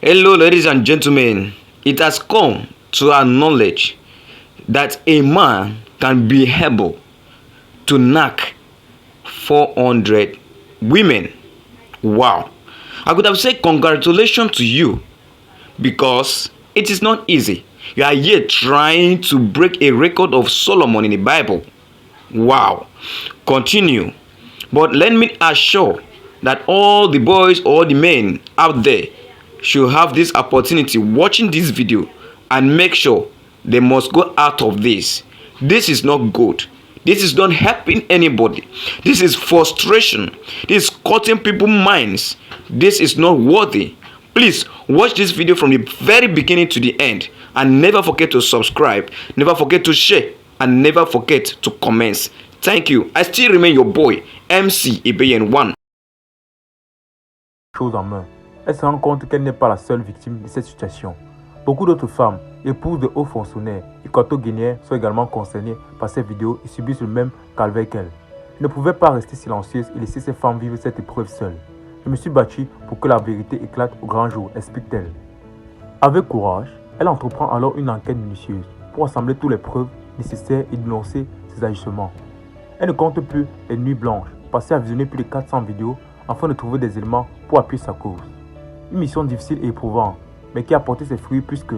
Hello, ladies and gentlemen. It has come to our knowledge that a man can be able to knock 400 women. Wow. I could have said congratulations to you because it is not easy. You are here trying to break a record of Solomon in the Bible. Wow. Continue. But let me assure that all the boys or the men out there should have this opportunity watching this video and make sure they must go out of this. This is not good. This is not helping anybody. This is frustration. This is cutting people's minds. This is not worthy. Please watch this video from the very beginning to the end and never forget to subscribe, never forget to share, and never forget to comment. Thank you. I still remain your boy, MC Ibeyen1. Chose en main. Elle se rend compte qu'elle n'est pas la seule victime de cette situation. Beaucoup d'autres femmes, épouses de hauts fonctionnaires équato-guinéens, sont également concernées par ces vidéos et subissent le même calvaire qu'elle. Je ne pouvais pas rester silencieuse et laisser ces femmes vivre cette épreuve seules. Je me suis battue pour que la vérité éclate au grand jour, explique-t-elle. Avec courage, elle entreprend alors une enquête minutieuse pour assembler toutes les preuves nécessaires et dénoncer ses agissements. Elle ne compte plus les nuits blanches, passées à visionner plus de 400 vidéos afin de trouver des éléments pour appuyer sa cause. Une mission difficile et éprouvante, mais qui a porté ses fruits puisque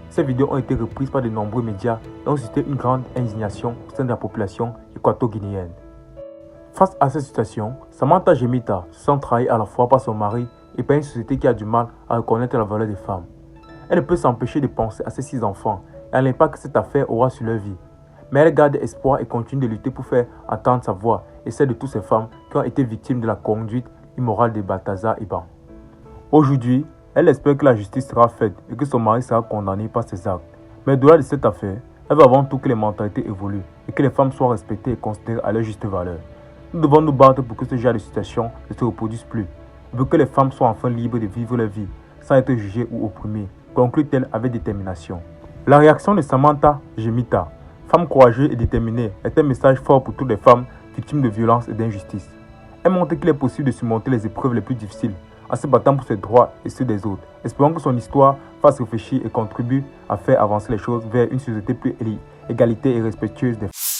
ces vidéos ont été reprises par de nombreux médias et ont suscité une grande indignation au sein de la population équato-guinéenne. Face à cette situation, Samantha Jemita se sent trahie à la fois par son mari et par une société qui a du mal à reconnaître la valeur des femmes. Elle ne peut s'empêcher de penser à ses 6 enfants et à l'impact que cette affaire aura sur leur vie. Mais elle garde espoir et continue de lutter pour faire entendre sa voix et celle de toutes ces femmes qui ont été victimes de la conduite immorale de Balthazar Iban. Aujourd'hui, elle espère que la justice sera faite et que son mari sera condamné par ses actes. Mais au-delà de cette affaire, elle veut avant tout que les mentalités évoluent et que les femmes soient respectées et considérées à leur juste valeur. Nous devons nous battre pour que ce genre de situation ne se reproduise plus. Elle veut que les femmes soient enfin libres de vivre leur vie sans être jugées ou opprimées, conclut-elle avec détermination. La réaction de Samantha Jemita, femme courageuse et déterminée, est un message fort pour toutes les femmes victimes de violences et d'injustice. Elle montre qu'il est possible de surmonter les épreuves les plus difficiles en se battant pour ses droits et ceux des autres. Espérons que son histoire fasse réfléchir et contribue à faire avancer les choses vers une société plus égalité et respectueuse des femmes.